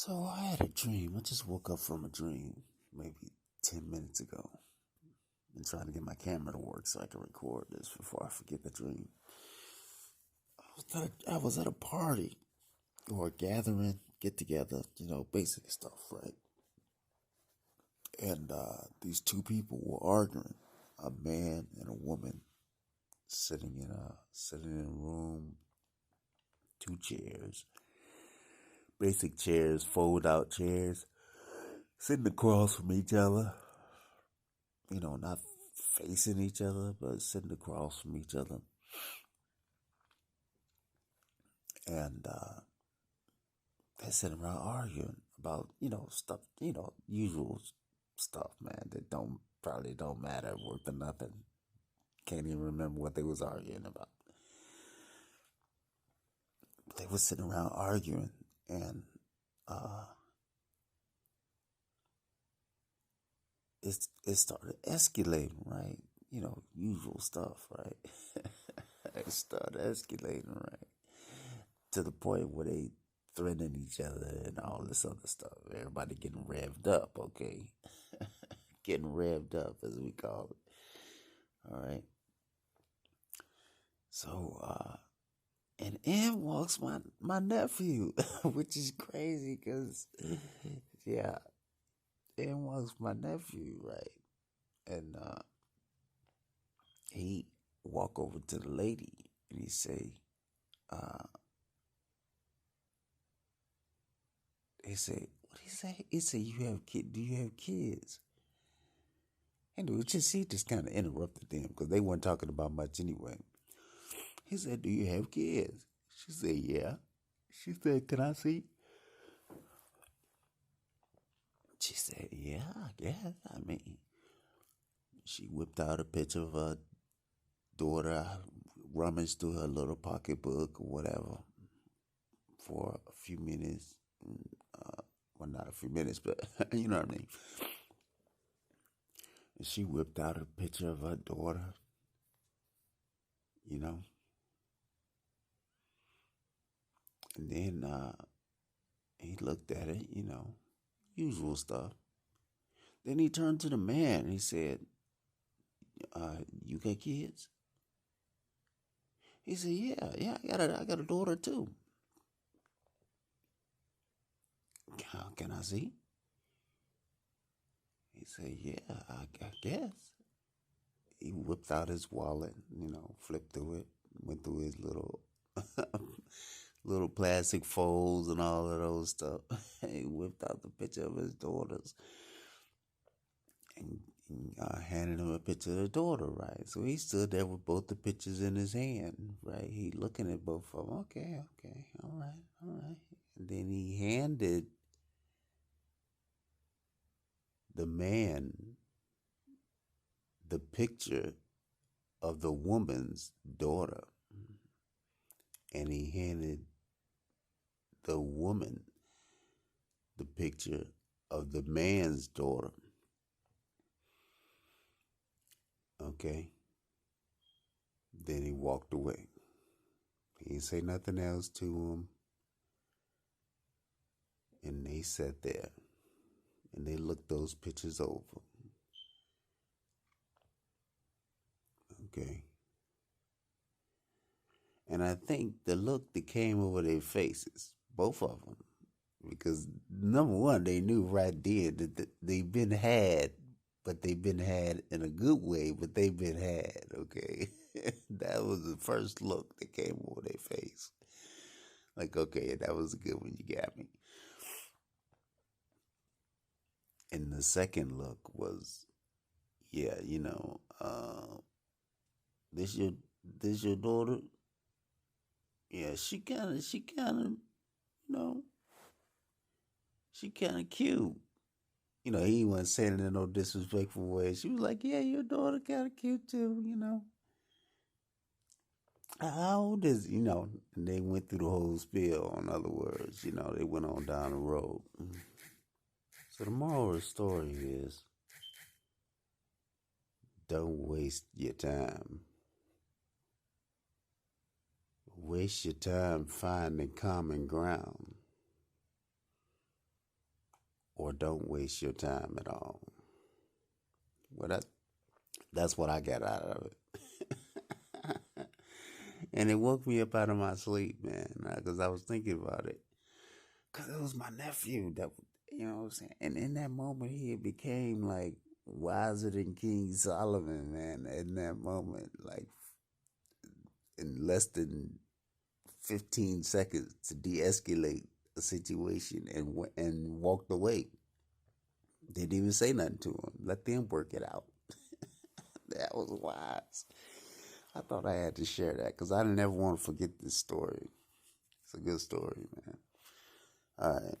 So I had a dream. I just woke up from a dream maybe 10 minutes ago. Been trying to get my camera to work so I can record this before I forget the dream. I was at a party or a gathering, get together, basic stuff, right? And these two people were arguing, a man and a woman, sitting in a room, two chairs, basic chairs, fold out chairs, sitting across from each other. Not facing each other, but sitting across from each other. And they're sitting around arguing about, stuff, usual stuff, man, that probably don't matter, worth or nothing. Can't even remember what they was arguing about. But they were sitting around arguing, and uh, it started escalating, right? Usual stuff, right? It started escalating, right? To the point where they threatening each other and all this other stuff. Everybody getting revved up, okay? Getting revved up, as we call it. All right. So, and in walks my nephew, which is crazy because, yeah, in walks my nephew, right? And he walk over to the lady and uh, what he say? He said, do you have kids? And she just kind of interrupted them because they weren't talking about much anyway. He said, do you have kids? She said, yeah. She said, can I see? She said, yeah, I guess. I mean, she whipped out a picture of her daughter, rummaged through her little pocketbook or whatever for a few minutes. Well, not a few minutes, but you know what I mean. And she whipped out a picture of her daughter, you know. And then he looked at it, usual stuff. Then he turned to the man and he said, you got kids? He said, yeah, I got a daughter too. Can I see? He said, yeah, I guess. He whipped out his wallet, flipped through it, went through his little little plastic folds and all of those stuff. He whipped out the picture of his daughters and handed him a picture of the daughter, right? So he stood there with both the pictures in his hand, right? He looking at both of them. Okay, all right. And then he handed the man the picture of the woman's daughter, and he handed the woman the picture of the man's daughter. Okay. Then he walked away. He didn't say nothing else to him. And they sat there and they looked those pictures over. Okay. And I think the look that came over their faces, both of them, because number one, they knew right then that they've been had, but they've been had in a good way, but they've been had, okay? That was the first look that came over their face. Like, okay, that was a good one, you got me. And the second look was, yeah, this your daughter? Yeah, you know, she kind of cute. He wasn't saying it in no disrespectful way. She was like, yeah, your daughter kind of cute too. How old is, and they went through the whole spiel, in other words, they went on down the road. So the moral of the story is, don't waste your time. Waste your time finding common ground. or don't waste your time at all. Well, that's what I got out of it. And it woke me up out of my sleep, man, because I was thinking about it. Because it was my nephew that, you know what I'm saying? And in that moment, he became like wiser than King Solomon, man, in that moment. Like, in less than 15 seconds to de escalate a situation and walked away. Didn't even say nothing to him. Let them work it out. That was wise. I thought I had to share that because I never want to forget this story. It's a good story, man. All right.